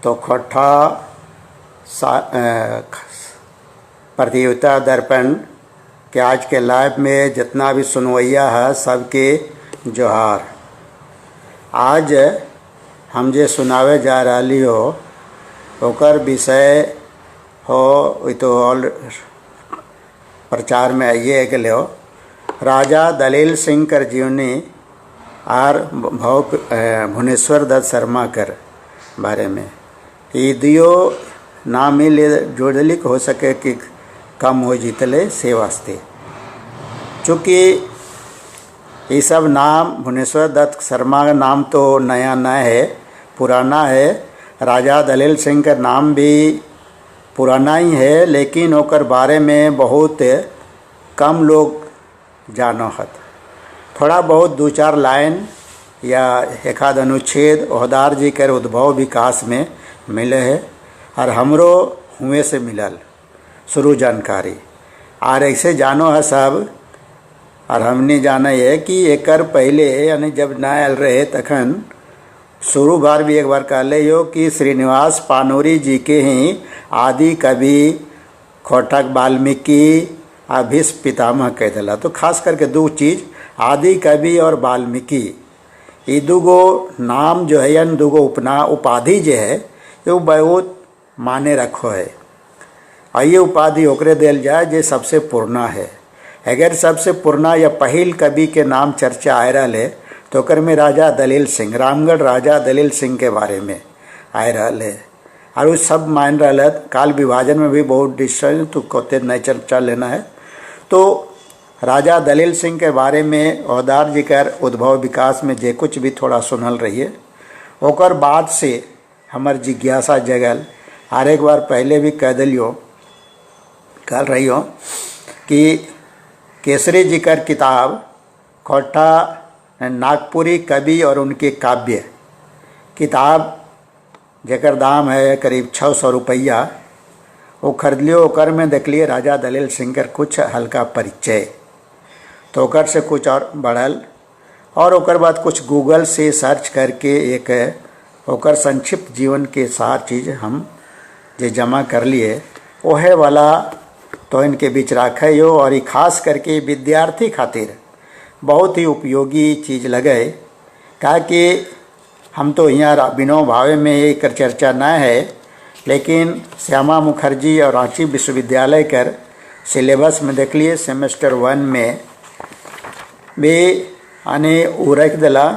तो खोट्ठा प्रतियोगिता दर्पण के आज के लाइव में जितना भी सुनवैया है सबके जोहार। आज हम जे सुनावे जा रही हो ओकर विषय हो तो ऑल प्रचार में आइए गए हो राजा दलील सिंह कर जीवनी और भुवनेश्वर दत्त शर्मा कर बारे में। ये दियो नाम ही ले जोड़लिक हो सके कि कम हो जीतले से वास्ते, चूँकि ये सब नाम भुवनेश्वर दत्त शर्मा का नाम तो नया न है, पुराना है। राजा दलील सिंह का नाम भी पुराना ही है, लेकिन ओकर बारे में बहुत कम लोग जानो हत। थोड़ा बहुत दो चार लाइन या एक आध अनुच्छेद ओहदार जी कर उद्भव विकास में मिले है और हमरो हुए से मिलल शुरू जानकारी। और ऐसे जानो है सब, और हमने जाना है कि एकर पहले यानी जब ना आयल रहे तखन शुरू बार भी एक बार कहले हो कि श्रीनिवास पानोरी जी के ही आदि कवि खोटक वाल्मीकि आ भीष्म पितामह कह दिला। तो खास करके दो चीज़ आदि कवि और वाल्मीकि, ये दूगो नाम जो है यानी दूगो उपाधि जो है ये बहुत माने रखो है। और ये उपाधि ओकरे दिल जाए जो सबसे पुराना है। अगर सबसे पुराना या पहिल कवि के नाम चर्चा आ रहा है तो ओकर में राजा दलील सिंह, रामगढ़ राजा दलील सिंह के बारे में आ रहा है। और वो सब मान रहा है काल विभाजन में भी बहुत डिस्टर्ब तो कोते नहीं चर्चा लेना है। तो राजा दलील सिंह के बारे में ओहदार जी कर उद्भव विकास में जे कुछ भी थोड़ा सुनल रहिए, ओकर बाद से हमर जिज्ञासा जगल। और एक बार पहले भी कह रही हो कि केसरी जी कर किताब खोट्ठा नागपुरी कवि और उनके काव्य किताब जेकर दाम है करीब 600 रुपया, वो खरीद लियो। ओकर में देख लिए राजा दलील सिंह कर कुछ हल्का परिचय, तो ओकर से कुछ और बढ़ल। और ओकर बाद कुछ गूगल से सर्च करके एक ओकर संक्षिप्त जीवन के सार चीज़ हम जे जमा कर लिए ओहे वाला तो इनके बीच रखे हो। और ये खास करके विद्यार्थी खातिर बहुत ही उपयोगी चीज़ लगे, क्या कि हम तो यहाँ बिनो भावे में एक चर्चा न है, लेकिन श्यामा मुखर्जी और रांची विश्वविद्यालय कर सिलेबस में देख लिए सेमेस्टर 1 में भी आने उरख दिला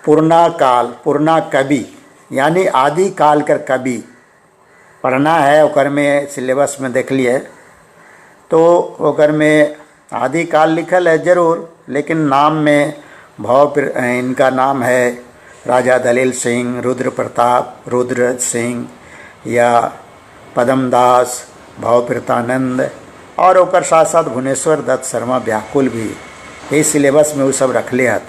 पूर्णा कवि यानी आदि काल कर कवि पढ़ना है। ओकर में सिलेबस में देख लिए तो ओकर में आदि काल लिखल है जरूर, लेकिन नाम में इनका नाम है राजा दलील सिंह, रुद्र प्रताप, रुद्र सिंह या पदमदास, भवप्रीतानंद और ओकर साथ साथ भुवनेश्वर दत्त शर्मा व्याकुल भी यही सिलेबस में वो सब रख ले हत।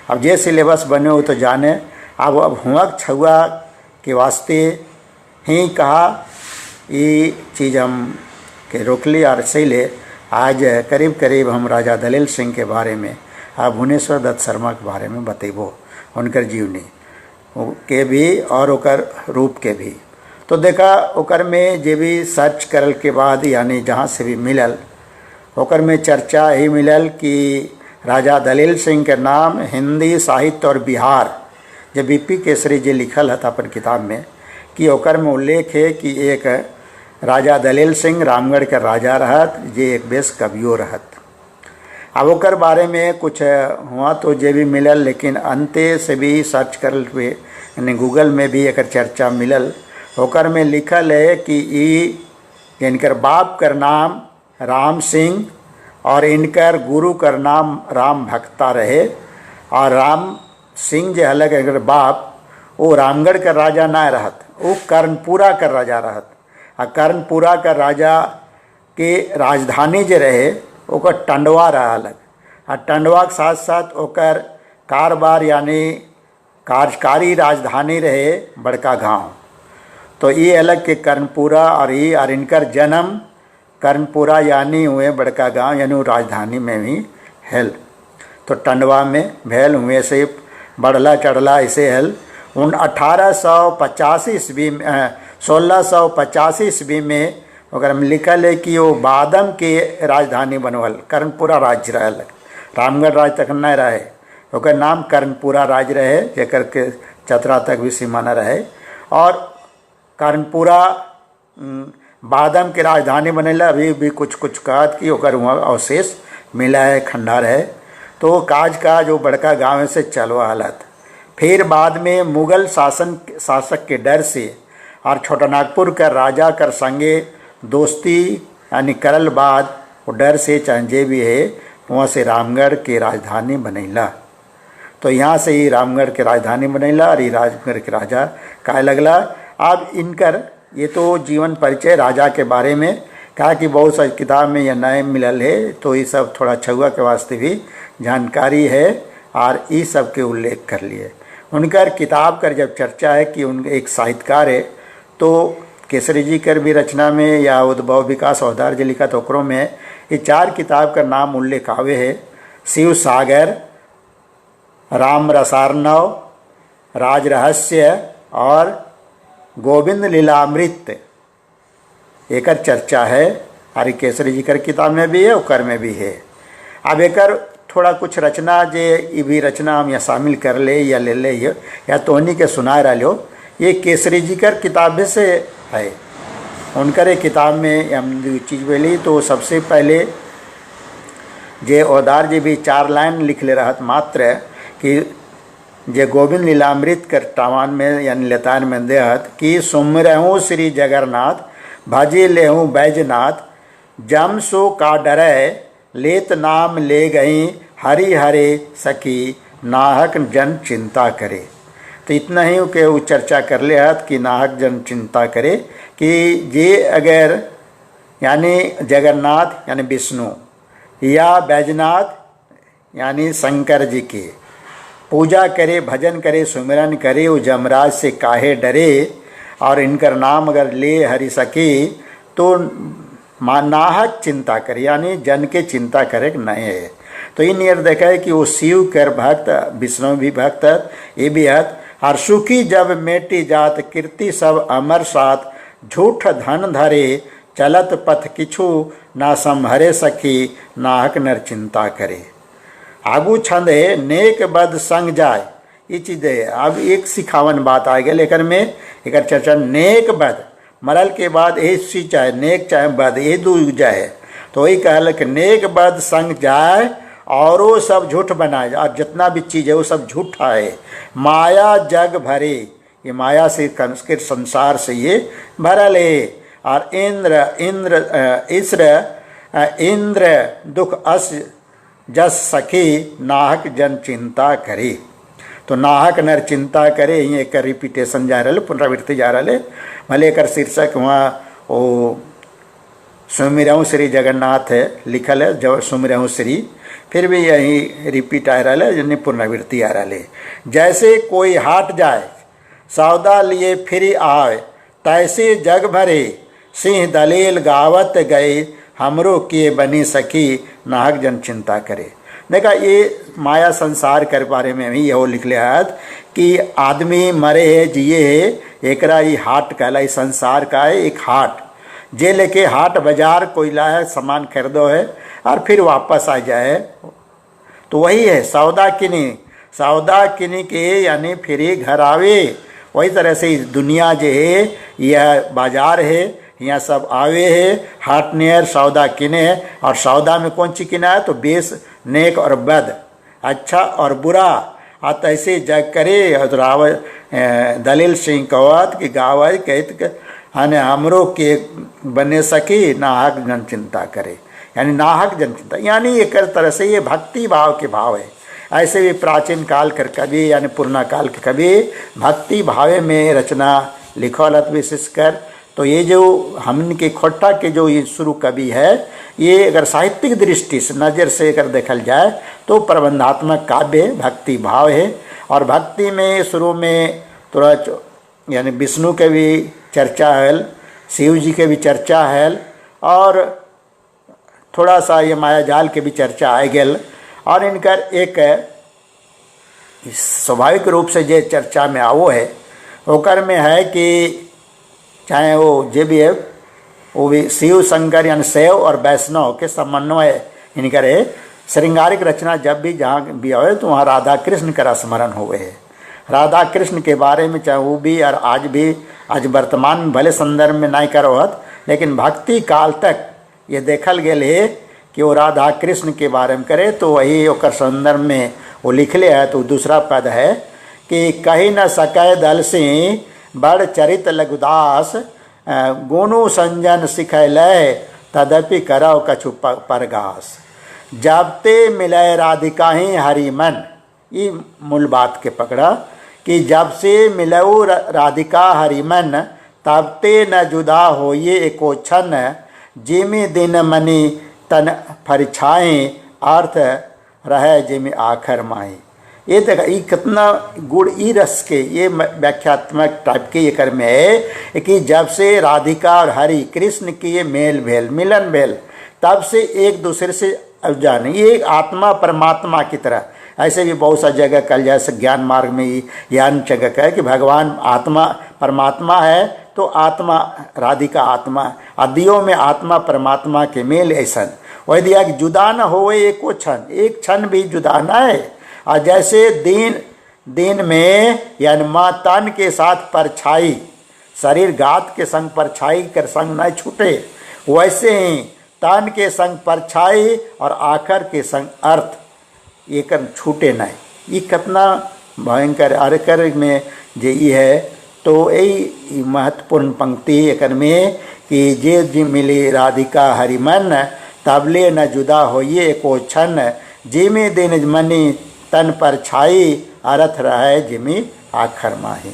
अब जे सिलेबस बने हो तो जाने। अब हुआ छुआ के वास्ते ही कहा ये चीज़ हम के रोक ली। और इसीलिए आज करीब करीब हम राजा दलील सिंह के बारे में और भुवनेश्वर दत्त शर्मा के बारे में बतेबो, उनकर जीवनी के भी और ओकर रूप के भी। तो देखा ओकर में जे भी सर्च करल के बाद यानी जहाँ से भी मिलल ओकर में चर्चा ही मिलल कि राजा दलील सिंह के नाम हिंदी साहित्य और बिहार जब बीपी केसरी जी लिखल है अपन किताब में कि ओकर में उल्लेख है कि एक राजा दलील सिंह रामगढ़ के राजा रहत जे एक बेस कवियो रहत। अब ओकर बारे में कुछ हुआ तो जे भी मिलल, लेकिन अंते से भी सर्च करल हुए यानी गूगल में भी एक चर्चा मिलल। ओकर में लिखल है कि इनकर बाप कर नाम राम सिंह और इनकर गुरु कर नाम राम भक्ता रहे। और राम सिंह जे अलग अगर बाप वो रामगढ़ का राजा ना रहत, वो कर्णपुरा का राजा रहत। आ कर्णपुरा का राजा के राजधानी जे रहे ओकर टंडवा रहा अलग। आ टंडवा के साथ साथ ओकर कारबार यानी कार्यकारी राजधानी रहे बड़का गांव। तो ये अलग के कर्णपुरा और ये और इनकर जन्म कर्णपुरा यानी हुए बड़का गांव यानी राजधानी में भी हेल। तो टंडवा में भेल हुए से बढ़ला चढ़ला ऐसे हेल। उन 1885 ईस्वी में 1685 ईस्वी में ओकर में लिखल है कि वो बादम के राजधानी बनवल, कर्णपुरा राज्य रहल, रामगढ़ राज्य तक नहीं रहे, ओकर नाम कर्णपुरा राज्य रहे, जेकर के चतरा तक भी सीमाना रहे। और कर्णपुरा बादम के राजधानी बनेला। अभी भी कुछ कुछ कहत कि ओकर वहाँ अवशेष मिला है, खंडार है। तो काज जो बड़का गाँव से चलवा हालत। फिर बाद में मुगल शासक के डर से और छोटानागपुर कर राजा कर संगे दोस्ती यानी करल बाद वो डर से चंजे भी है, वहाँ से रामगढ़ के राजधानी बनैला। तो यहाँ से ही रामगढ़ के राजधानी बनैला और ये रामगढ़ के राजा कहे लगला। अब इनकर ये तो जीवन परिचय राजा के बारे में कहा कि बहुत सारी किताब में यह नए मिलल है, तो ये सब थोड़ा छुआ के वास्ते भी जानकारी है और ये सब के उल्लेख कर लिए। उनकर किताब कर जब चर्चा है कि उन एक साहित्यकार है, तो केसरी जी कर भी रचना में या उद्भव विकास औदार जी लिखा तो ओकरों में ये 4 किताब का नाम उल्लेख आवे है। शिव सागर, राम रसार्णव, राज रहस्य और गोविंद लीलामृत एकर चर्चा है। और केसरी जी कर किताब में भी है, ओकर में भी है। अब एकर थोड़ा कुछ रचना जे ये भी रचना हम यहाँ शामिल कर ले या ले ले या तोहनी के सुना रहा लो, ये केसरी जी कर किताब से है। उनकर एक किताब में हम चीज़ बोली तो सबसे पहले जे औदार जी भी 4 लाइन लिख ले रहत मात्र कि जे गोविंद लीलामृत कर टावान में यानी लेतान में देहत कि सुमरहूँ श्री जगन्नाथ, भजे लेहूँ बैजनाथ, जम सो का डरै, लेत नाम ले गई हरि हरे सखी, नाहक जन चिंता करे। तो इतना ही के वो चर्चा कर ले हत कि नाहक जन चिंता करे कि जे अगर यानी जगन्नाथ यानी विष्णु या बैजनाथ यानी शंकर जी के पूजा करे, भजन करे, सुमिरन करे, वो जमराज से काहे डरे और इनकर नाम अगर ले हरि सके तो नाहक चिंता करे यानी जन के चिंता करे नहीं है। तो इन ये देखा है कि वो शिव कर भक्त, विष्णु भी भक्त, ये भी हत। और सुखी जब मेटी जात, कीर्ति सब अमर साथ, झूठ धन धरे, चलत पथ किछु ना संभरे सखी, नाहक नर चिंता करे। आगू छंद है नेक बद संग जाए, ये चीज़ है। अब एक सिखावन बात आ गया लेकर में एक चर्चा नेक बद मरल के बाद ये सी चाहे नेक चाहे बद ये दू जाए। तो वही कहल कि नेक बद संग जाए और वो सब झूठ बनाए और जितना भी चीज़ है वो सब झूठा है। माया जग भरे, ये माया से संसार से ये भरल है। और इंद्र दुख अस जस सखी, नाहक जन चिंता करे। तो नाहक नर चिंता करे, ये एक रिपीटेशन जा रहा है, पुनरावृत्ति जा रहा है। भले एक शीर्षक वहाँ वो सुमिरहूँ श्री जगन्नाथ है लिखल है, जब सुमिरहूँ श्री, फिर भी यही रिपीट आ रहा है यानी पुनरावृत्ति आ रहा है। जैसे कोई हाट जाए, सौदा लिए फिर आए, तैसे जग भरे, सिंह दलेल गावत गए, हमरो के बनी सखी, नाहक जन चिंता करे। देखा ये माया संसार के बारे में भी यहो लिख लिया कि आदमी मरे है जिए है, एकरा ये हाट कहला, संसार का है एक हाट। जे लेके हाट बाजार कोई ला है, सामान खरीदो है और फिर वापस आ जाए, तो वही है सौदा किनी के यानी फिर ही घर आवे। वही तरह से दुनिया जो है यह बाजार है, यहाँ सब आवे है, हाट नियर सौदा किने है। और सौदा में कौन चीज किना है तो बेस, नेक और बद, अच्छा और बुरा, और तैसे जग करे। और दलील सिंह कवत कि गावत कहत हने हमरो के बने सकी, नाहक जन चिंता करे यानी नाहक जन चिंता यानी एक तरह से ये भक्ति भाव के भाव है। ऐसे भी प्राचीन काल कर कवि यानी पुराना काल के कवि भक्ति भावे में रचना लिखल विशेषकर। तो ये जो हमन के खोट्टा के जो ये शुरू कवि है, ये अगर साहित्यिक दृष्टि से नज़र से अगर देखल जाए तो प्रबंधात्मक काव्य भक्ति भाव है। और भक्ति में शुरू में थोड़ा यानी विष्णु के भी चर्चा है, शिव जी के भी चर्चा है, और थोड़ा सा ये माया जाल के भी चर्चा आ गल। और इनकर एक स्वाभाविक रूप से जे चर्चा में आवो है ओकर में है कि चाहे वो जे भी है वो भी शिव शंकर यानी शैव और वैष्णव के समन्वय इनकर है। श्रृंगारिक रचना जब भी जहाँ भी आवे तो वहाँ राधा कृष्ण का स्मरण हुए है। राधा कृष्ण के बारे में चाहे वो भी और आज वर्तमान में भले संदर्भ में नहीं करवत, लेकिन भक्ति काल तक ये देखल गेल है कि वो राधा कृष्ण के बारे में करे तो वही ओकर संदर्भ में वो लिखले है। तो दूसरा पद है कि कही न सकै दल सिंह बड़ चरित लघुदास गोनु संजन सिखैलय तदपि करौ कछु परगास। जब ते मिलय राधिका ही हरि मन, ये मूल बात के पकड़ा कि जब से मिलऊ राधिका हरि मन तब ते न जुदा होइए एको क्षण जिमि दिन मनि तन फरिछाएँ अर्थ रहे जिमि आखर माई। ये देखा ये कितना गुड़ ई रस के ये व्याख्यात्मक टाइप के ये कर में है कि जब से राधिका और हरि कृष्ण की ये मेल भेल मिलन भेल तब से एक दूसरे से अनजान, ये आत्मा परमात्मा की तरह। ऐसे भी बहुत सा जगह कल जैसे ज्ञान मार्ग में ही ज्ञान जगह का है कि भगवान आत्मा परमात्मा है तो आत्मा राधिका आत्मा आदियों में आत्मा परमात्मा के मेल ऐसा वही दिया कि जुदा न हो एक क्षण, एक क्षण भी जुदा न है। और जैसे दिन में यानी माँ तन के साथ परछाई शरीर घात के संग परछाई कर संग न छूटे, वैसे ही तन के संग परछाई और आखर के संग अर्थ ये कर छूटे नहीं। ये कितना भयंकर अर्कर में जे ये है। तो यही महत्वपूर्ण पंक्ति एक में कि जे जी मिली राधिका हरि मन तबले न जुदा होइए एको क्षण जिमि दिन मनी तन पर छाई अर्थ रहे जिमि आखर माही।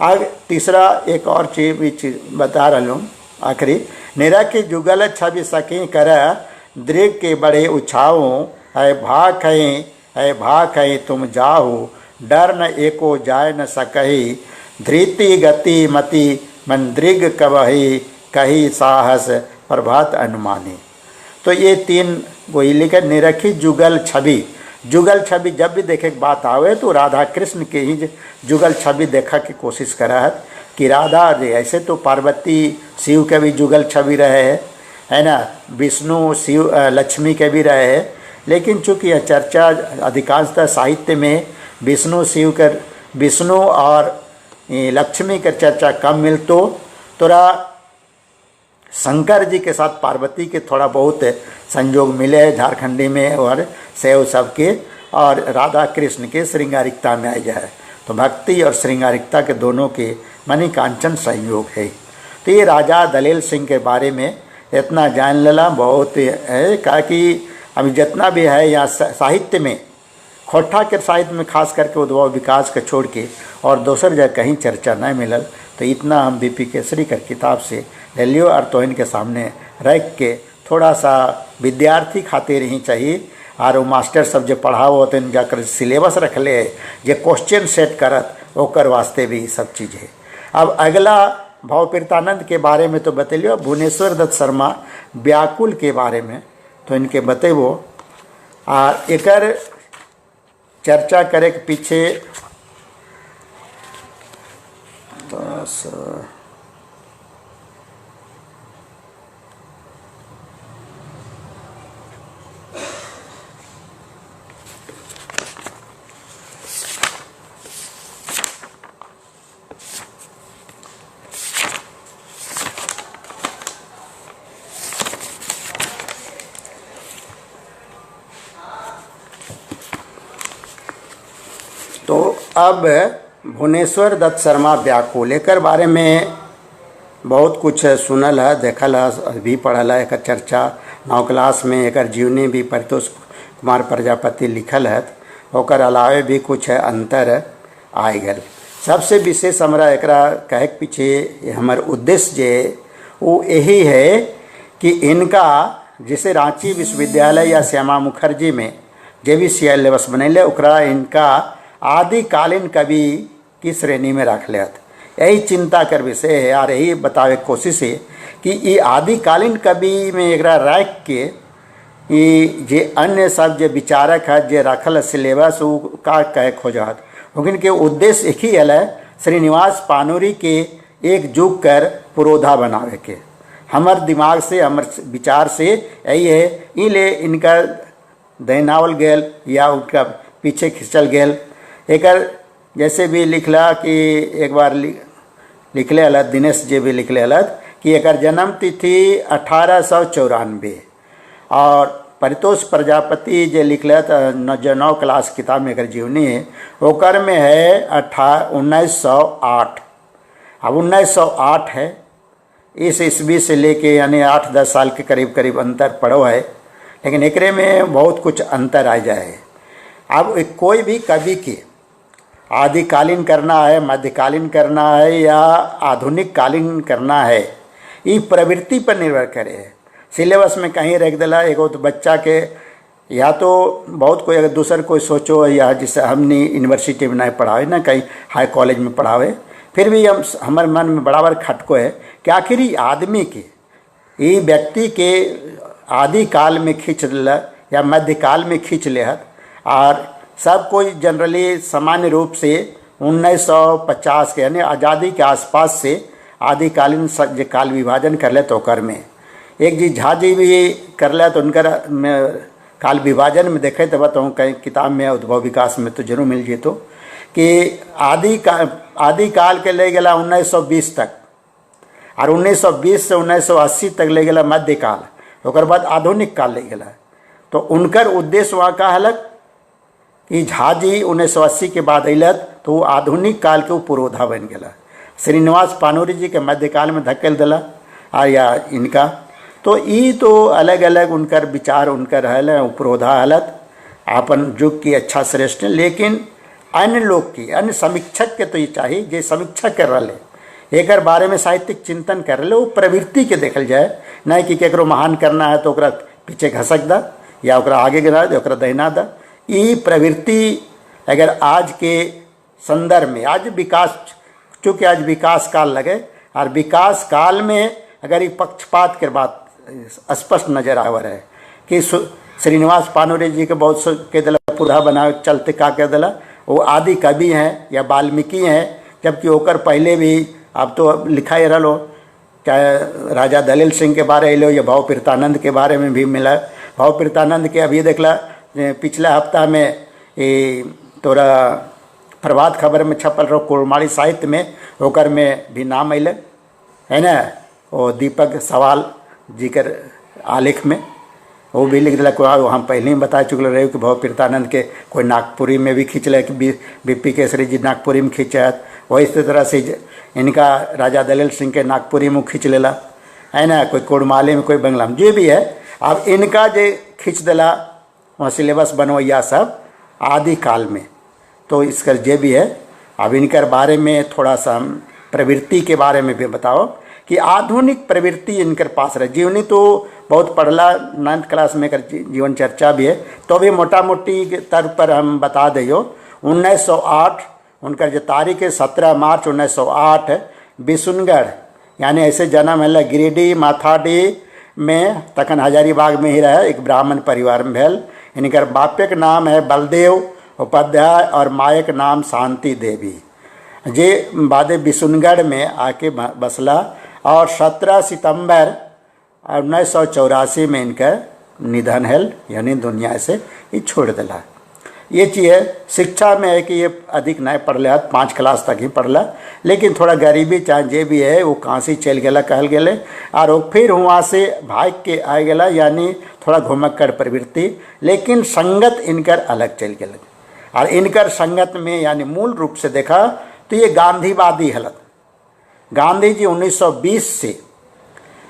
आग तीसरा एक और चीज बता रहा हूँ आखिरी निरख जुगल छवि सकी कर दृग के बड़े उछाओ है भाख है तुम जाओ डर न एको जाय न सकही धृति गति मति मन दृग कवही कही साहस प्रभात अनुमानी। तो ये तीन वही लिखे निरखी जुगल छवि। जुगल छवि जब भी देखे की बात आवे तो राधा कृष्ण के ही जुगल छवि देखा की कोशिश करा है कि राधा ऐसे तो पार्वती शिव के भी जुगल छवि रहे है ना, विष्णु शिव लक्ष्मी के भी रहे है। लेकिन चूँकि यह चर्चा अधिकांशतः साहित्य में विष्णु और लक्ष्मी की चर्चा कम मिलतो, थोड़ा शंकर जी के साथ पार्वती के थोड़ा बहुत संयोग मिले है झारखंडी में और शैव सबके, और राधा कृष्ण के श्रृंगारिकता में आ जाए तो भक्ति और श्रृंगारिकता के दोनों के मणि कांचन संयोग है। तो ये राजा दलेल सिंह के बारे में इतना जान लेला बहुत है। कहा कि अभी जितना भी है यहाँ साहित्य में खोट्ठा के साहित्य में खास करके उद्भव विकास के छोड़ के और दूसर जगह कहीं चर्चा नहीं मिलल। तो इतना हम बीपी केसरी कर किताब से ले लियो और तो इनके सामने रख के थोड़ा सा विद्यार्थी खातिर ही चाहिए और वो मास्टर सब जो पढ़ाओ तो जाकर सिलेबस रख ले जे क्वेश्चन सेट करत ओकर वास्ते भी सब चीज़ है। अब अगला भावप्रीतानंद के बारे में तो बतलियो, भुवनेश्वर दत्त शर्मा व्याकुल के बारे में तो इनके बतेबो और एकर चर्चा करे के पीछे बस तो अब भुवनेश्वर दत्त शर्मा व्याकुल एकर बारे में बहुत कुछ सुनल है, देखल है, भी पढ़ल है। एक चर्चा 9 क्लास में एक जीवनी भी परितोष कुमार प्रजापति लिखल है। ओकर अलावे भी कुछ अंतर आए गल। सबसे विशेष हमरा एकरा कहे के पीछे हमार उद्देश्य जे वो यही है कि इनका जैसे रांची विश्वविद्यालय या श्यामा मुखर्जी में जे भी सिलेबस बनैले ओकरा इनका आदिकालीन कवि की श्रेणी में रख लेत। यही चिंता कर विषय है और यही बतावे कोशिश है कि ये आदिकालीन कवि में एक रख के ये जे अन्य सब जे विचारक है जे रखल सिलेबस उ का कह खोजत लेकिन के उद्देश्य एक ही है श्रीनिवास पानोरी के एक जुग कर पुरोधा बनावे के। हमर दिमाग से हमर विचार से यही है इले इनका दहनावल गेल या उनका पीछे खिंचल गेल। एकर जैसे भी लिखला कि एक बार लिखले अलग दिनेश जी भी लिखले अलग कि एकर जन्म तिथि 1894 और परितोष प्रजापति जे लिखले जो 9 क्लास किताब में एकर जीवनी है ओकर में है 1908। अब 1908 है, इस ईस्वी से लेके यानी 8-10 साल के करीब करीब अंतर पड़ो है, लेकिन एकरे में बहुत कुछ अंतर आ जाए। अब कोई भी कवि के आदिकालीन करना है, मध्यकालीन करना है या आधुनिक कालीन करना है, ये प्रवृत्ति पर निर्भर करे। सिलेबस में कहीं रख दिला एगो तो बच्चा के या तो बहुत कोई अगर दूसर कोई सोचो या जिसे हमने यूनिवर्सिटी में नहीं पढ़ावे ना कहीं हाई कॉलेज में पढ़ावे, फिर भी हमारे मन में बराबर खटको है कि आखिर ये आदमी के ये व्यक्ति के आदि काल में खींच दिला या मध्यकाल में खींच लेहत। और सब कोई जनरली सामान्य रूप से 1950 के यानी आज़ादी के आसपास से आदिकालीन जो काल विभाजन कर ले तो कर में एक जी झा जी भी कर ले तो उनकर काल विभाजन में देखे तो बताऊँ कहीं किताब में उद्भव विकास में तो जरूर मिल जाए तो कि आदि काल के ले गला 1920 तक और 1920 से 1980 तक ले गला मध्यकाल, ओकर बाद आधुनिक काल ले गला। तो उनकर उद्देश्य वहाँ का हलक कि झा जी 1980 के बाद अलत तो वो आधुनिक काल के पुरोधा बन गया। श्रीनिवास पानोरी जी के मध्यकाल में धकेल दिला और या इनका तो ई तो अलग अलग उनकर विचार उनकर हल उपरोधा हलत अपन युग की अच्छा श्रेष्ठ। लेकिन अन्य लोग की अन्य समीक्षक के तो ये चाहिए जे समीक्षा कर रहे एक बारे में साहित्यिक चिंतन कर रहे वो प्रवृत्ति के देखल जाए, नहीं कि केकरो महान करना है तो ओकरा पीछे घसक दा या ओकरा आगे गिरा दे ओकरा दहिना दा। ये प्रवृत्ति अगर आज के संदर्भ में आज विकास चूँकि आज विकास काल लगे और विकास काल में अगर ये पक्षपात के बात स्पष्ट नजर आवर है कि श्रीनिवास पानोरी जी के बहुत के दिला पुरा बना चलते का कह दिला वो आदि कवि हैं या वाल्मीकि हैं, जबकि ओकर पहले भी अब तो लिखा ही रहो चाहे राजा दलील सिंह के बारे लो या भाव प्रीतानंद के बारे में भी मिला। भाव प्रीतानंद के अभी देखला पिछला हफ्ता में ये तोरा प्रभात खबर में छपल रहो कुड़माड़ी साहित्य में ओकर में भी नाम अल है ना, वो दीपक सवाल जी कर आलेख में वो भी लिख दिला। हम पहले ही बता चुके रहे कि भाव प्रीतानंद के कोई नागपुरी में भी खींच ले कि बीपी केसरी जी नागपुरी में खींचत, वही इस तरह से इनका राजा दलील सिंह के नागपुरी में खींच लेला है ना, कोई कोड़माली में कोई बंगला में जो भी है। अब इनका जो खींच दिला वहाँ सिलेबस बनवैया सब आदि काल में, तो इसका जे भी है। अब इनकर बारे में थोड़ा सा हम प्रवृत्ति के बारे में भी बताओ कि आधुनिक प्रवृत्ति इनकर पास रहे। जीवनी तो बहुत पढ़ला 9th क्लास में कर जीवन चर्चा भी है, तो भी मोटा मोटी तर्ज पर हम बता दियो 1908 उनकर जो तारीख है 17 मार्च 1908 बिशुनगढ़ यानी ऐसे जन्म है गिरिडीह माथाडी में तखन हजारीबाग में ही रहे एक ब्राह्मण परिवार में भेल। इनकर बापे के नाम है बलदेव उपाध्याय और माए के नाम शांति देवी। जे बादे बिशुनगढ़ में आके बसला और 17 सितंबर 1984 में इनका निधन है यानी दुनिया से ये छोड़ दिला। ये चीज़ है शिक्षा में है कि ये अधिक नहीं पढ़ 5 क्लास तक ही पढ़ला, लेकिन थोड़ा गरीबी चाहे जे भी है वो काशी चल गया कहल गए और वो फिर वहाँ से भाग के आ गया यानी थोड़ा घुमक्कड़ प्रवृत्ति, लेकिन संगत इनकर अलग चल गया। और इनकर संगत में यानी मूल रूप से देखा तो ये गांधीवादी हलत। गांधी जी 1920 से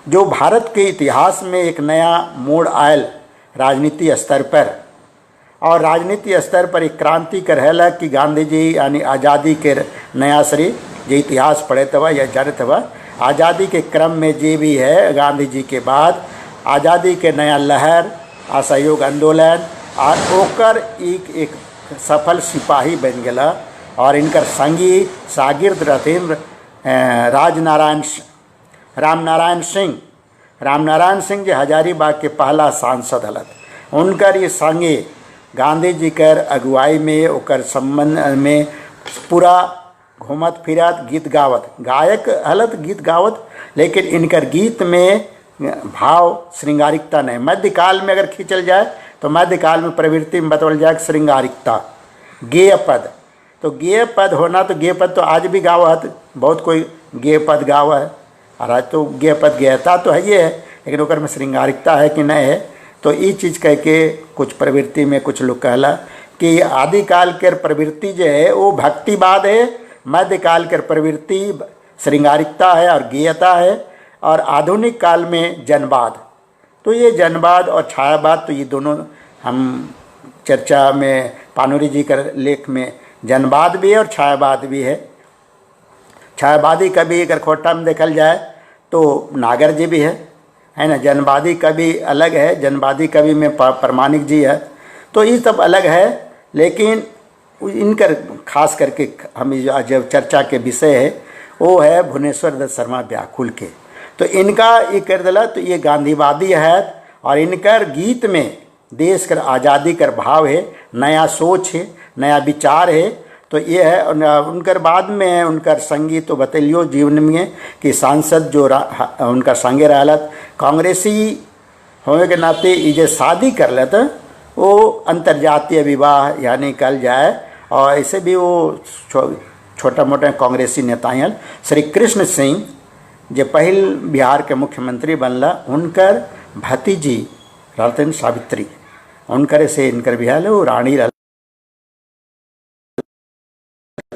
जो भारत के इतिहास में एक नया मोड़ आयल राजनीति स्तर पर, और राजनीति स्तर पर एक क्रांति कर है कि गांधी जी यानी आज़ादी के नया श्री जो इतिहास पढ़े तवा या जानत हवा आज़ादी के क्रम में जे भी है गांधी जी के बाद आज़ादी के नया लहर असहयोग आंदोलन और ओकर एक सफल सिपाही बन गया। और इनकर संगी शागिर्द रहथिन रामनारायण सिंह जो हजारीबाग के पहला सांसद हलत। उनकर ये संगे गांधी जी कर अगुवाई में ओकर संबंध में पूरा घूमत फिरत गीत गावत, गायक हलत गीत गावत, लेकिन इनकर गीत में भाव श्रृंगारिकता नहीं। मध्यकाल में अगर खींचल जाए तो मध्यकाल में प्रवृत्ति में बतौल जाए श्रृंगारिकता, गेय पद। तो गेय पद होना, तो गेय पद तो आज भी गावत, बहुत कोई गेय पद गावा है, और आज तो गेय पद गेयता तो है ये है, लेकिन ओकर में श्रृंगारिकता है कि नहीं है। तो ये चीज़ कह के कुछ प्रवृत्ति में कुछ लोग कहला कि आदिकाल के प्रवृत्ति जो है वो भक्तिवाद है, मध्यकाल के प्रवृत्ति श्रृंगारिकता है और गेयता है, और आधुनिक काल में जनवाद। तो ये जनवाद और छायावाद, तो ये दोनों हम चर्चा में पानुरी जी के लेख में जनवाद भी है और छायावाद भी है। छायावादी कवि अगर खोटा में देखल जाए तो नागर जी भी है ना। जनवादी कवि अलग है, जनवादी कवि में प्रमाणिक जी है, तो ये सब अलग है। लेकिन इनकर खास करके हम जो चर्चा के विषय है वो है भुवनेश्वर दत्त शर्मा व्याकुल के। तो इनका ये कर दिला, तो ये गांधीवादी है, और इनकर गीत में देश कर आज़ादी कर भाव है, नया सोच है, नया विचार है। तो ये है। उनकर बाद में उनकर संगीत तो बतलियो जीवन में कि सांसद जो उनका संगे रहलत कांग्रेसी होने के नाते ये जो शादी कर लेते वो अंतर्जातीय विवाह यानी कल जाए, और ऐसे भी वो छोटा मोटा कांग्रेसी नेता हैं। श्री कृष्ण सिंह जो पहल बिहार के मुख्यमंत्री बनला, उनकर भतीजी रहते सावित्री, उनकर से इनकर बिहार है वो रानी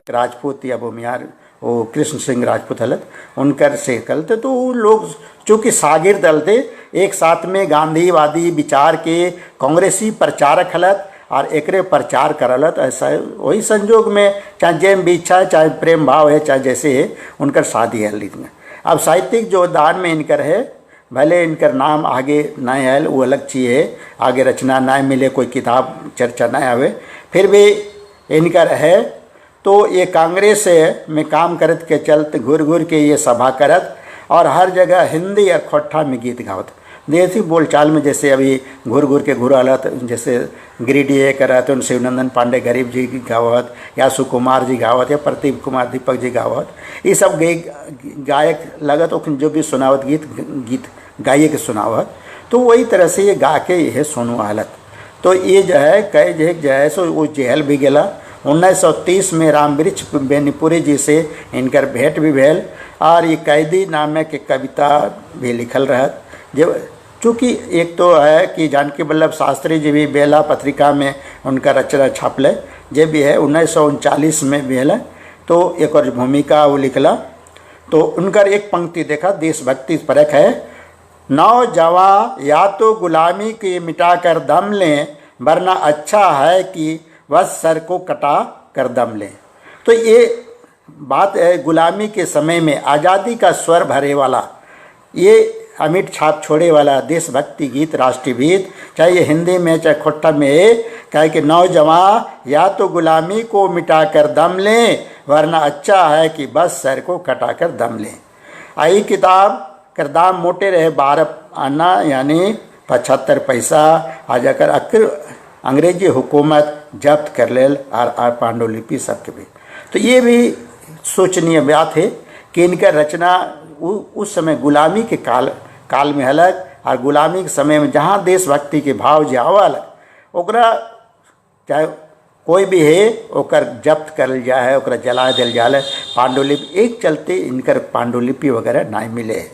राजपूत या भूमिहार, वो कृष्ण सिंह राजपूत हलत, उनकर से कलते। तो वो लोग चूँकि शागिर्द हलते, एक साथ में गांधीवादी विचार के कांग्रेसी प्रचारक हलत और एकरे प्रचार करलत। ऐसा वही संजोग में चाहे जैम भी इच्छा है, चाहे प्रेम भाव है, चाहे जैसे है, उनकर शादी है लीड में। अब साहित्यिक जो दान में इनकर है, भले इनकर नाम आगे नहीं है, वो अलग चीज़ है, आगे रचना नहीं मिले, कोई किताब चर्चा नहीं आवे, फिर भी इनकर है। तो ये कांग्रेस में काम करत के चलते घूर घूर के ये सभा करत, और हर जगह हिंदी और खोट्ठा में गीत गावत। देसी बोलचाल में जैसे अभी घूर घूर के घूर अलत, जैसे गिरिडीह करत उन शिवनंदन पांडे गरीब जी की गावत, या सुकुमार जी गावत, या प्रदीप कुमार दीपक जी गावत, ये सब गायक लगत, जो भी सुनावत गीत गाइए के सुनावत। तो वही तरह से ये गा के यह सोनू हालत। तो ये जो है कई जो है सो वो जेल भी गेला। 1930 में रामवृक्ष बेनीपुरी जी से इनकर भेंट भी भेल, और ये कैदी नामे के कविता भी लिखल रहत। जब चूँकि एक तो है कि जानकी वल्लभ शास्त्री जी भी बेला पत्रिका में उनका रचना छापले, जे भी है 1939 में भी है। तो एक और भूमिका वो लिखला, तो उनकर एक पंक्ति देखा, देशभक्ति परक है। नौजवान या तो गुलामी की मिटा कर दम लें, वरना अच्छा है कि बस सर को कटा कर दम लें। तो ये बात है गुलामी के समय में आज़ादी का स्वर भरे वाला, ये अमिट छाप छोड़े वाला देशभक्ति गीत, राष्ट्रीय गीत, चाहे ये हिंदी में चाहे खोट्टा में, कहे कि नौजवान या तो गुलामी को मिटा कर दम लें, वरना अच्छा है कि बस सर को कटा कर दम लें। आई किताब कर दाम मोटे रहे 12 आना यानी 75 पैसा, आ जाकर अक्र अंग्रेजी हुकूमत जब्त कर लेल और पांडुलिपि सबके भी। तो ये भी सोचनीय बात है कि इनका रचना उस समय गुलामी के काल में अलग, और गुलामी के समय में जहाँ देशभक्ति के भाव जावल, ओकरा चाहे कोई भी है ओकर जब्त करल जाए, ओकरा जला दिल जाए। पांडुलिपि एक चलते इनकर पांडुलिपि वगैरह नहीं मिले है।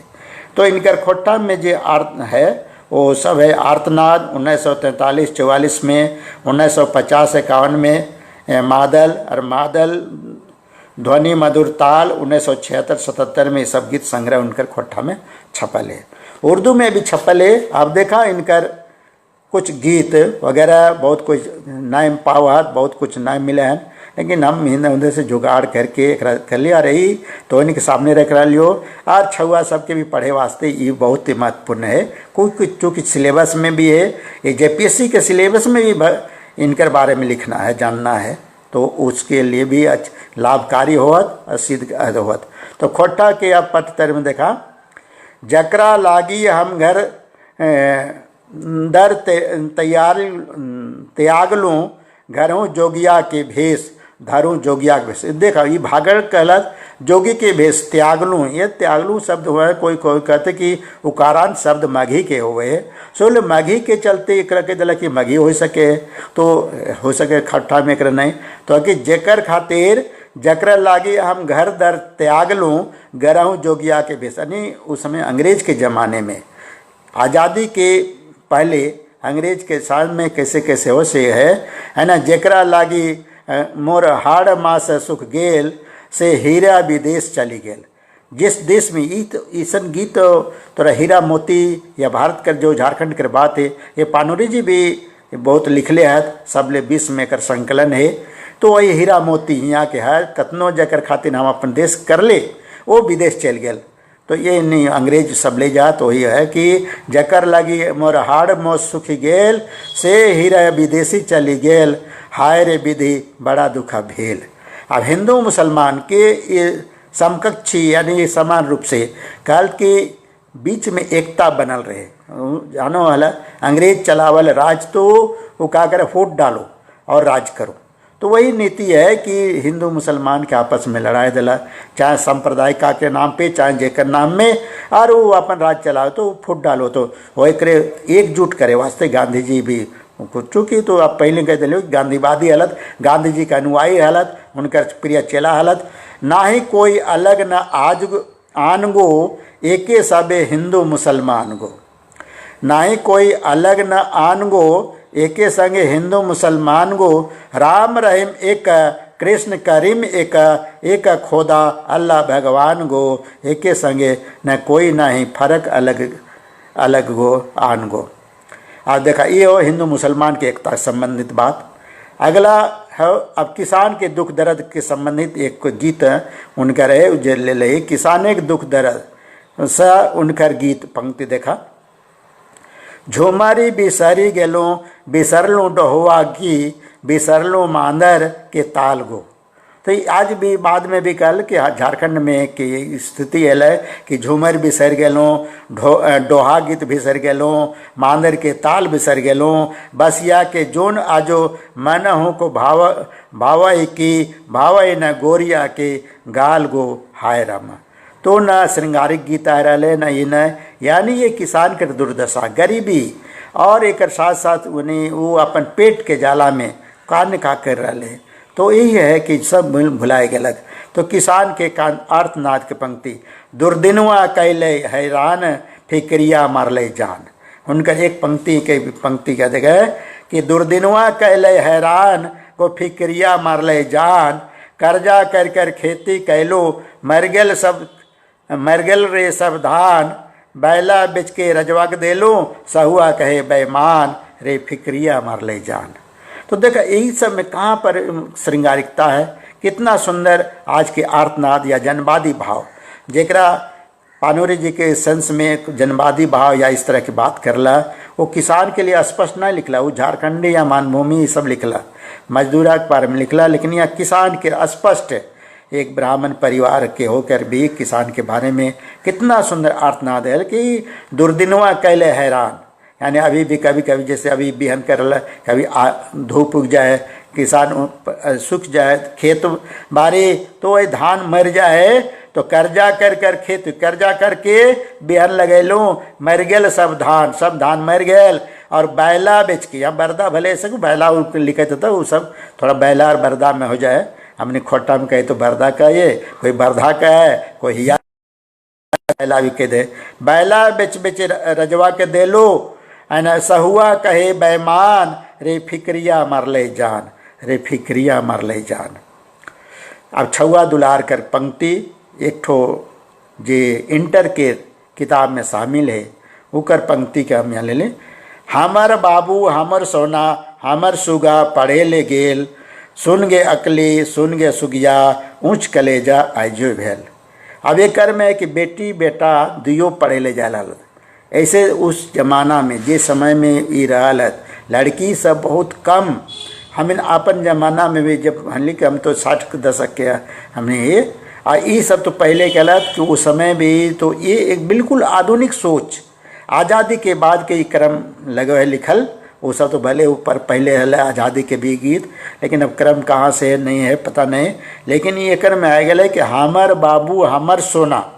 तो इनकर खोट्टा में जो आर्त है वो सब है आर्तनाद 1943-44 में, 1950-51 में मादल, और मादल ध्वनि मधुर ताल 1976-77 में सब गीत संग्रह उनकर खोट्टा में छपल है। उर्दू में भी छपल है। अब देखा इनकर कुछ गीत वगैरह बहुत कुछ नहीं पावत, बहुत कुछ नहीं मिले हैं, लेकिन हम हिंदी से जुगाड़ करके कर लिया रही, तो इनके सामने रख लियो। और छुआ सबके भी पढ़े वास्ते ये बहुत ही महत्वपूर्ण है। कुछ चूँकि सिलेबस में भी है, ये JPSC के सिलेबस में भी इनकर बारे में लिखना है, जानना है, तो उसके लिए भी लाभकारी होत और सिद्ध होत। तो खोट्टा के अब पटतर में देखा, जकरा लागी हम घर दर तैयार त्याग लूँ घरों जोगिया के भेष धरूं जोगिया के भेष। देखा ये भागड़ कहलत जोगी के भेष त्याग लूँ। ये त्याग लूँ शब्द हुआ है, कोई कोई कहते कि उकारांत शब्द मघी के हुए सोल मघी के चलते एक के दिल की मघी हो सके तो हो सके खट्ठा में कर नहीं तो कि जेकर खातिर जकर लागी हम घर दर त्याग लूँ गराहूँ जोगिया के भेष। यानी उस समय अंग्रेज के ज़माने में आज़ादी के पहले अंग्रेज के साल में कैसे कैसे हो से है ना। जेकरा लागी मोर हाड़ मास सुख गेल से हीरा विदेश चली गेल। जिस देश में ईसन गीत तोरा हीरा मोती या भारत कर जो झारखंड कर बात है ये पानोरी जी भी बहुत लिखले हैं सबले 20 में कर संकलन है। तो वही हीरा मोती यहाँ के है कतनो जकर खातिर हम अपन देश कर ले वो विदेश चल गेल। तो ये नहीं अंग्रेज सब ले जा तो वही है कि जकर लगी मोर हाड़ मोस सुखी गेल से हीरा विदेशी चली गेल हाय रे विधि बड़ा दुखा भेल। अब हिंदू मुसलमान के ये समकक्षी यानी समान रूप से काल के बीच में एकता बनल रहे। जानो वाला अंग्रेज चलावल राज तो वो क्या करे फूट डालो और राज करो। तो वही नीति है कि हिंदू मुसलमान के आपस में लड़ाई दिला चाहे सांप्रदायिक के नाम पे चाहे जेकर नाम में और वो अपन राज चलाओ तो फूट डालो तो वही करे एकजुट करे वास्ते गांधी जी भी चूँकि तो आप पहले कह दिले गांधीवादी हालत गांधी जी का अनुयायी हालत उनका प्रिय चेला हालत ना ही कोई अलग न आज आन गो एके सबे हिंदू मुसलमान गो ना ही कोई अलग न आन गो एके संगे हिंदू मुसलमान गो राम रहीम एक कृष्ण करीम एक खोदा अल्लाह भगवान गो एके संगे न कोई ना ही फर्क अलग अलग गो आन गो। आप देखा ये हो हिंदू मुसलमान के एकता संबंधित बात। अगला है अब किसान के दुख दर्द के संबंधित एक गीत उनका रहे जो ले ले किसान एक दुख दर्द सा उनकर गीत पंक्ति देखा। झुमरी बिसरी गेलो बिसरलूँ डहुआ की बिसरलूँ मांदर के ताल गो। तो आज भी बाद में भी कल कि झारखंड में की स्थिति है कि झूमर बिसर गेलों डोहा गीत बिसर गेलों मांदर के ताल बिसर गेलों बसिया के जोन आजो मन हो को भाव की भावई न गोरिया के गाल गो हाय रामा। तो न श्रृंगारिक गीत आ रहा न ये न यानी ये किसान के दुर्दशा गरीबी और एक साथ साथ उन्हें वो अपन पेट के जाला में कार्य का कर रहे। तो यही है कि सब भुलाए गलत। तो किसान के कान अर्थनाद के पंक्ति दुर्दिनवा कैले हैरान फिक्रिया मारले जान। उनका एक पंक्ति कह देगा कि दुर्दिनवा कैले हैरान को फिक्रिया मारले जान कर्जा कर कर खेती कैलो मरगल रे सब धान बैला बेच के रजवाक देलो सहुआ कहे बेमान रे फिक्रिया मारले जान। तो देखा यही सब में कहाँ पर श्रृंगारिकता है कितना सुंदर आज के आर्तनाद या जनवादी भाव जेकरा पानोरी जी के सेंस में जनवादी भाव या इस तरह की बात करला वो किसान के लिए स्पष्ट नहीं लिखला वो झारखंडी या मानभूमि सब लिखला मजदूरा के बारे में लिखला लेकिन यह किसान के स्पष्ट एक ब्राह्मण परिवार के होकर भी किसान के बारे में कितना सुंदर आर्तनाद है कि दुर्दिनवा कैले हैरान। यानी अभी भी कभी कभी जैसे अभी बिहन कर कभी धूप उग जाए किसान सूख जाए खेत बारी तो वही धान मर जाए तो कर्जा कर खेत कर्जा करके बिहन लगेलूँ मर गेल सब धान मर गेल और बैला बेच के या बरदा भले ऐसे बैला लिखे था वो सब थोड़ा बैला और बरदा में हो जाए हमने खोटा में कहे तो बरदा का ये कोई बरधा का है कोई हिया बैला भी कह दे बैला बेच रजवा के दे लो है ना सहुआ कहे बेमान रे फिक्रिया मरले जान रे फिक्रिया मरले जान। अब छुआ दुलार कर पंक्ति एक ठो जे इंटर के किताब में शामिल है उकर पंक्ति के हम यहाँ ले लें। हमर बाबू हमर सोना हमर सुगा पढ़े ले गेल सुन गे अकली सुन गे सुगिया ऊँच कलेजा आइजो भेल। अब एक कर में है कि बेटी बेटा दियो पढ़े ले जाला ऐसे उस जमाना में जे समय में ये रहल लड़की सब बहुत कम हम अपन जमाना में भी जब हन कि हम तो 60 के दशक के हमने ये सब तो पहले कहलत कि उस समय भी तो ये एक बिल्कुल आधुनिक सोच आज़ादी के बाद के क्रम लगे है लिखल, वो सब तो भले ऊपर पहले है आज़ादी के भी गीत, लेकिन अब क्रम कहाँ से नहीं है पता नहीं। लेकिन ये क्रम में आ गया कि हमर बाबू हमर सोना,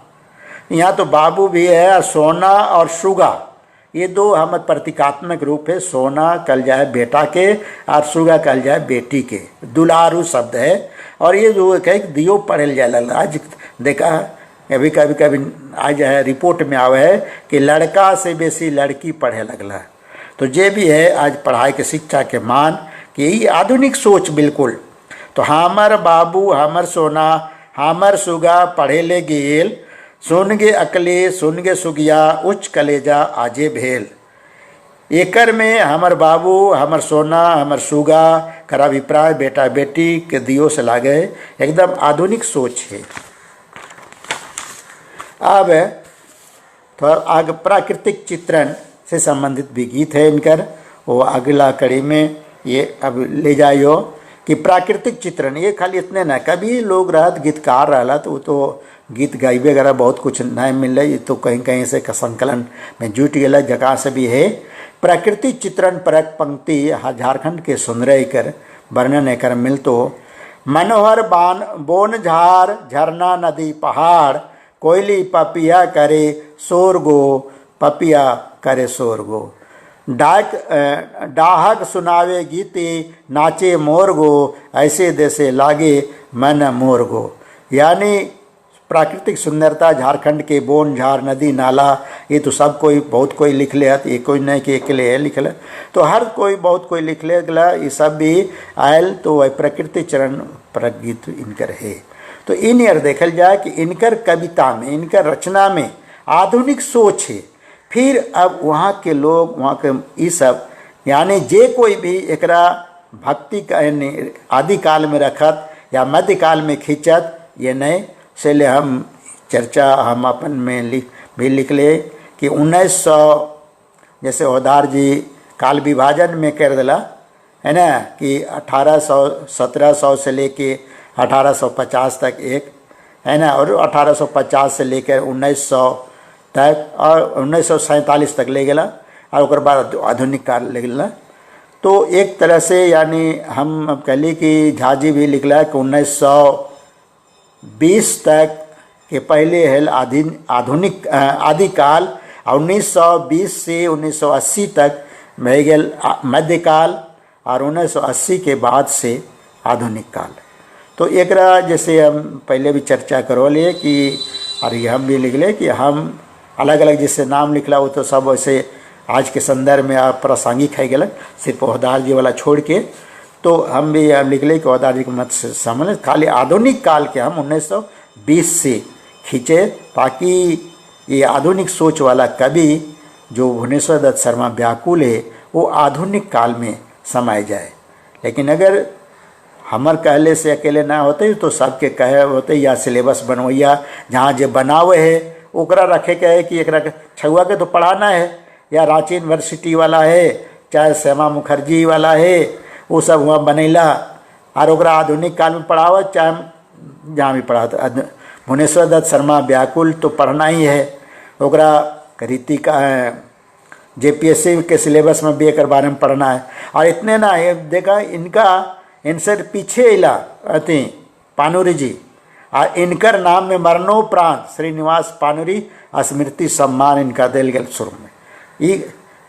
यहाँ तो बाबू भी है और सोना और सुगा, ये दो हमर प्रतीकात्मक रूप है। सोना कल जाए बेटा के और सुगा कल जाए बेटी के, दुलारू शब्द है। और ये जो कहे दियो पढ़ल जाए, आज देखा अभी कभी कभी आज है रिपोर्ट में आवे है कि लड़का से बेसी लड़की पढ़े लगला। तो ये भी है आज पढ़ाई के शिक्षा के मान कि यही आधुनिक सोच बिल्कुल। तो हमर बाबू हमर सोना हमर सुगा पढ़े ले गेल, सुनगे अकले सुनगे सुगिया उच्च कलेजा आजे भेल। एकर में हमर बाबू हमर सोना हमर सुगा कर अभिप्राय बेटा बेटी के दियो से लागे एकदम आधुनिक सोच है। अब थोड़ा आगे प्राकृतिक चित्रण से संबंधित भी गीत है इनकर, वो अगला कड़ी में ये अब ले जाइयो कि प्राकृतिक चित्रण ये खाली इतने न, कभी लोग रहत गीतकार रहला तो वो तो गीत गाइबे वगैरह बहुत कुछ नहीं मिल रही, तो कहीं कहीं से संकलन में जुट गया जगह से भी है। प्राकृतिक चित्रण परक पंक्ति झारखंड के सुंदर कर वर्णन एकर मिलतो। मनोहर बान बोन झार झरना नदी पहाड़, कोयली पपिया करे शोरगो पपिया करे शोरगो। डाहक सुनावे गीते नाचे मोरगो, ऐसे देसे लागे मन मोरगो। यानी प्राकृतिक सुंदरता झारखंड के बोन झार नदी नाला ये तो सब कोई बहुत कोई लिख ले, ये कोई नहीं कि अकेले है लिख ले, तो हर कोई बहुत कोई लिख ले गला, ये सब भी आयल तो वह प्रकृति चरण पर गीत इनकर है। तो इन यार देखल जाए कि इनकर कविता में इनकर रचना में आधुनिक सोच है। फिर अब वहाँ के लोग वहाँ के ये सब यानी जे कोई भी एकरा भक्ति का आदि काल में रखत या मध्यकाल में खींचत, ये नहीं से ले हम चर्चा हम अपन में भी लिख ले कि 1900 जैसे ओदार जी काल विभाजन में कर दिला है ना कि 1700 से लेके 1850 तक एक है ना, और 1850 से लेकर 1900 तक और 1947 तक ले गया और उसके बाद आधुनिक काल ले गया। तो एक तरह से यानी हम अब कहली कि झाजी भी लिखला कि 1920 तक के पहले है आधुनिक आदिकाल, और 1920 से 1980 तक में गल मध्यकाल, और 1980 के बाद से आधुनिक काल। तो एक जैसे हम पहले भी चर्चा करो लिए कि और ये हम भी लिख ले कि हम अलग अलग जैसे नाम लिखला वो तो सब वैसे आज के संदर्भ में आप प्रासंगिक है गलत, सिर्फ ओहदार जी वाला छोड़ के। तो हम भी लिख ले कि ओहदार जी को मत समझ, खाली आधुनिक काल के हम 1920 से खींचे ताकि ये आधुनिक सोच वाला कवि जो भुवनेश्वर दत्त शर्मा व्याकुल है वो आधुनिक काल में समाये जाए। लेकिन अगर हमार कहले से अकेले ना होते तो सबके कहे होते या सिलेबस बनवैया जहाँ जे बनावे है ओकरा रखे के है कि एक छुआ के तो पढ़ाना है, या रांची यूनिवर्सिटी वाला है चाहे श्यामा मुखर्जी वाला है वो सब वहाँ बनैला और ओकरा आधुनिक काल में पढ़ावा चाहे जहाँ भी पढ़ा। भुवनेश्वर दत्त शर्मा व्याकुल तो पढ़ना ही है, ओकरा रीति का JPSC के सिलेबस में भी एक बारे में पढ़ना है। और इतने ना ये देखा इनसे पीछे इला अति पानुरी जी और इनकर नाम में मरणोपरांत श्रीनिवास पानुरी स्मृति सम्मान इनका दिल गल शुरू में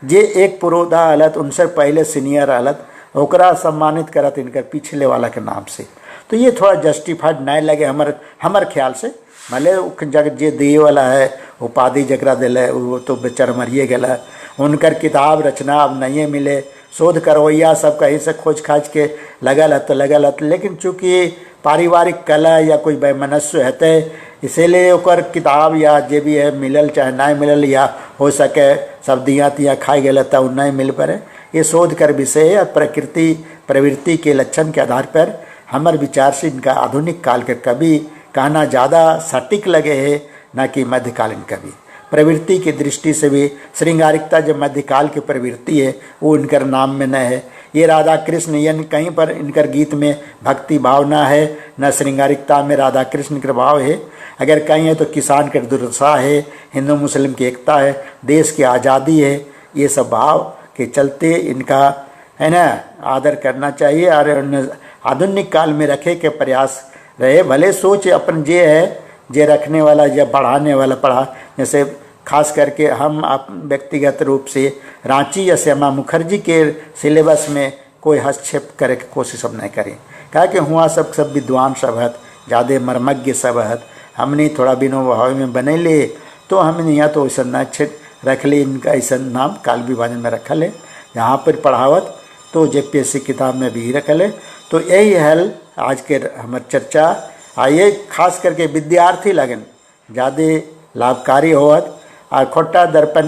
ये एक पुरोधा अलत उनसे पहले सीनियर अलत ओकरा सम्मानित करत इनकर पिछले वाला के नाम से। तो ये थोड़ा जस्टिफाइड नहीं लगे हमार ख्याल से। भले जग जे दिए वाला है उपाधि जकरा दिले वो तो बेचारा मरिए गला, उनकर किताब रचना अब नहीं मिले, शोध करवैया सब कहीं से खोज खाज के लगल तो लगल हत, लेकिन चूँकि पारिवारिक कला या कोई वैमनस्य है इसीलिए ओकर किताब या जे भी है मिलल चाहे नहीं मिलल या हो सके सब दिया तिया खाए गए तो नहीं मिल पारे। ये शोध कर विषय है। प्रकृति प्रवृत्ति के लक्षण के आधार पर हमारे विचार से इनका आधुनिक काल के कवि कहना ज़्यादा सटीक लगे है, न कि मध्यकालीन कवि। प्रवृत्ति की दृष्टि से भी श्रृंगारिकता जो मध्यकाल की प्रवृत्ति है वो इनकर नाम में न है। ये राधा कृष्ण, यानी कहीं पर इनकर गीत में भक्ति भावना है, न श्रृंगारिकता में राधा कृष्ण का भाव है। अगर कहीं है तो किसान की दुर्दशा है, हिंदू मुस्लिम की एकता है, देश की आज़ादी है। ये सब भाव के चलते इनका है ना आदर करना चाहिए और आधुनिक काल में रखे के प्रयास रहे। भले सोच अपन जे है जे रखने वाला या बढ़ाने वाला पढ़ा, जैसे खास करके हम आप व्यक्तिगत रूप से रांची या श्यामा मुखर्जी के सिलेबस में कोई हस्तक्षेप करे के कोशिश अब नहीं करें, क्या कि हुआ सब विद्वान सब है, ज़्यादा मर्मज्ञ सब है। हमने थोड़ा बिनो भाव में बने ले तो हमने यहाँ तो ऐसा न रख ले, इनका ऐसा नाम काल विभाजन में रखल है, यहाँ पर पढ़ावत तो JPSC किताब में भी रखल है। तो यही हल आज के हमार चर्चा आइए, खास करके विद्यार्थी लगन ज़्यादा लाभकारी होवत। और खोटा दर्पण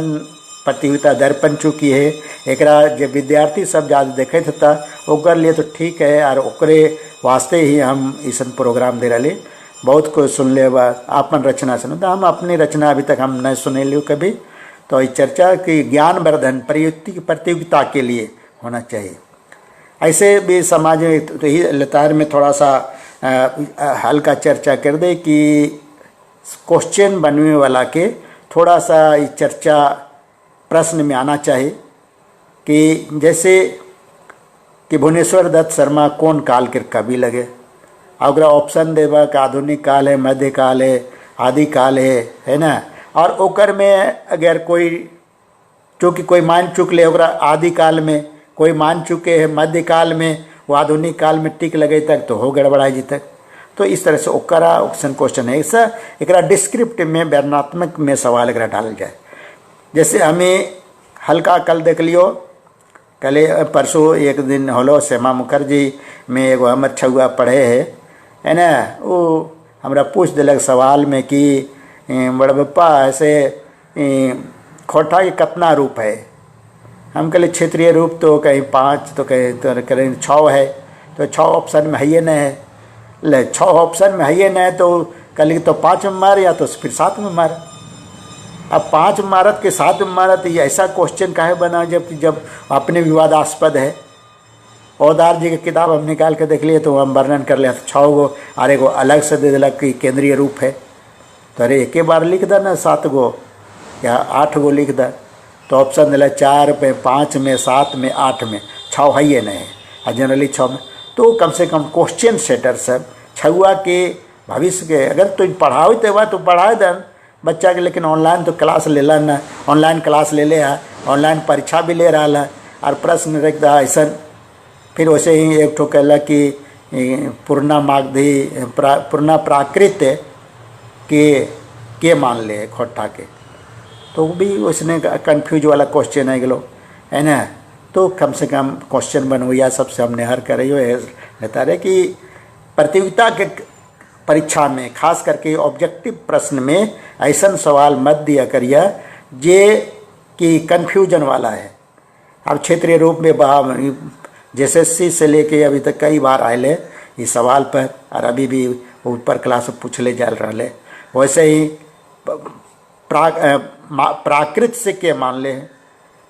प्रतियोगिता दर्पण चुकी है, एकरा जब विद्यार्थी सब ज़्यादा देखे था ओकर लिए तो ठीक है, और ओकरे वास्ते ही हम ऐसा प्रोग्राम दे रहे। बहुत कोई सुन ले अपन रचना सुनो, तो हम अपनी रचना अभी तक हम नहीं सुने लियो कभी। तो इस चर्चा की ज्ञानवर्धन प्रतियोगिता के लिए होना चाहिए। ऐसे भी समाज में तो ही लतार में थोड़ा सा हल्का चर्चा कर दे कि क्वेश्चन बनने वाला के थोड़ा सा चर्चा प्रश्न में आना चाहिए कि जैसे कि भुवनेश्वर दत्त शर्मा कौन काल के कवि लगे, अगर ऑप्शन देवा का आधुनिक काल है, मध्य काल है, आदि काल है ना। और ओकर में अगर कोई चूँकि कोई मान चुक ले ओकरा आदि काल में, कोई मान चुके हैं मध्य काल में, वो आधुनिक काल में टिक लगे तक तो हो गड़बड़ाई जी तक। तो इस तरह से ओकरा ऑप्शन क्वेश्चन है, ऐसा एकरा डिस्क्रिप्टिव में वर्णनात्मक में सवाल एकरा डाल जाए। जैसे हमें हल्का कल देख लियो, कल परसों एक दिन होलो श्यामा मुखर्जी में एगो हमर छुआ पढ़े है ना, वो हमरा पूछ दिलक सवाल में कि बड़बप्पा ऐसे खोटा के कितना रूप है। हम कहले क्षेत्रीय रूप तो कहीं 5 तो कहीं 6 है, तो 6 ऑप्शन में है ये नहीं है। ले 6 ऑप्शन में है ये नहीं तो कल तो 5 में मार या तो फिर 7 में मार। अब 5 मारत के 7 में मारत, ये ऐसा क्वेश्चन काहे बना जब अपने विवादास्पद है। औदार जी की किताब हम निकाल के देख लिए तो हम वर्णन कर लिया 6 गो, और एगो अलग से दे दिलक कि केंद्रीय रूप है। तो अरे एक बार लिख दा ना 7 गो या 8 गो लिख दा। तो ऑप्शन दिला 4 में, 5 में, 7 में, 8 में, 6 है ये नहीं है, और जनरली 6 में। तो कम से कम क्वेश्चन सेटर सब छुआ के भविष्य के अगर तो पढ़ाओ तो पढ़ा दें बच्चा के, लेकिन ऑनलाइन तो क्लास ले ला ना, ऑनलाइन क्लास ले ले है, ऑनलाइन परीक्षा भी ले रहा है, और प्रश्न रख दा ऐसा। फिर वैसे ही एक ठो कहला कि पूर्णा मागधी पूर्णा प्राकृत के मान ले खोटा के, तो भी उसने कन्फ्यूज वाला क्वेश्चन है गलो है ना। तो कम से कम क्वेश्चन बनवैया सबसे हमने हर करे रहता रहे कि प्रतियोगिता के परीक्षा में खास करके ऑब्जेक्टिव प्रश्न में ऐसा सवाल मत दिया करिए जे कि कन्फ्यूजन वाला है। अब क्षेत्रीय रूप में JSSC से लेके अभी तक कई बार आए इस सवाल पर, और अभी भी ऊपर क्लास में पूछले जा रहे। वैसे ही प्राकृत से क्या मान ले,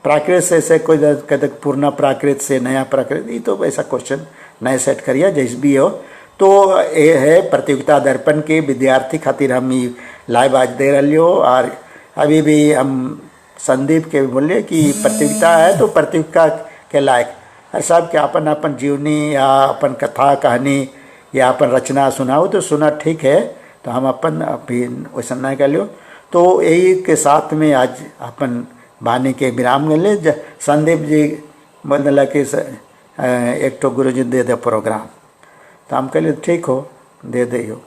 प्राकृत से कोई कहते पूर्णा प्राकृत से नया प्राकृत, ये तो ऐसा क्वेश्चन नए सेट करिए जैसे भी हो। तो ये है प्रतियोगिता दर्पण के विद्यार्थी खातिर हम ये लाइव आज दे रही हो। और अभी भी हम संदीप के बोले कि प्रतियोगिता है तो प्रतियोगिता के लायक हर साहब के अपन अपन जीवनी या अपन कथा कहानी या अपन रचना सुनाओ तो सुना ठीक है, तो हम अपन अभी वैसा नहीं कर लियो। तो यही के साथ में आज अपन वाणी के विराम ले संदीप जी बोल कि एक तो गुरु जी दे दे प्रोग्राम, तो हम कहले ठीक हो दे दे हो।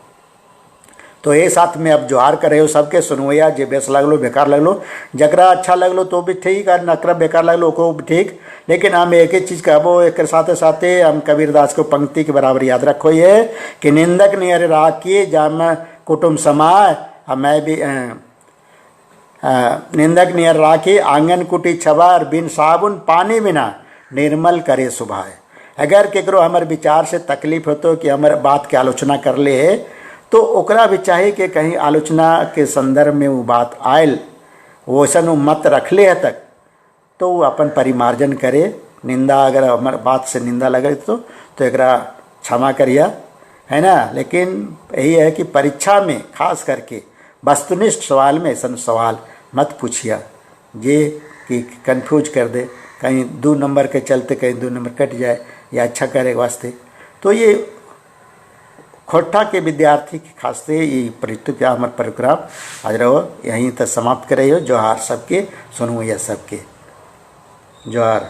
तो ये साथ में अब जोहार करे हो सबके सुनवैया, जे बेस लगलो बेकार लगलो, जकरा अच्छा लगलो तो भी ठीक, और नकरा बेकार लगलो को भी ठीक। लेकिन हम एक ही चीज़ कहबो, एक साथे साथे हम कबीरदास को पंक्ति के बराबर याद रखो ये कि निंदक नियर राखिए जाम कुटुम्ब समाय, मैं भी निंदक नियर राखी आंगन कुटी छबार, बिन साबुन पानी बिना निर्मल करे सुभाए। अगर केकरो हमारे विचार से तकलीफ हो तो कि हमारे बात के आलोचना कर ले है, तो ओकरा भी चाहिए कि कहीं आलोचना के संदर्भ में वो बात आयल वैसन मत रख ले है तक, तो वो अपन परिमार्जन करे निंदा अगर हमारे बात से निंदा लगे तो एकरा क्षमा करिए, है ना। लेकिन यही है कि परीक्षा में खास करके वस्तुनिष्ठ सवाल में ऐसा सवाल मत पूछिए ये कि कंफ्यूज कर दे, कहीं 2 नंबर के चलते कहीं 2 नंबर कट जाए या अच्छा करे वास्ते। तो ये खोट्टा के विद्यार्थी के खासते ये परितु क्या हमारे प्रोग्राम आज रहो यहीं तक समाप्त करे हो। जोहार सबके, सुनू यह सबके, जोहार।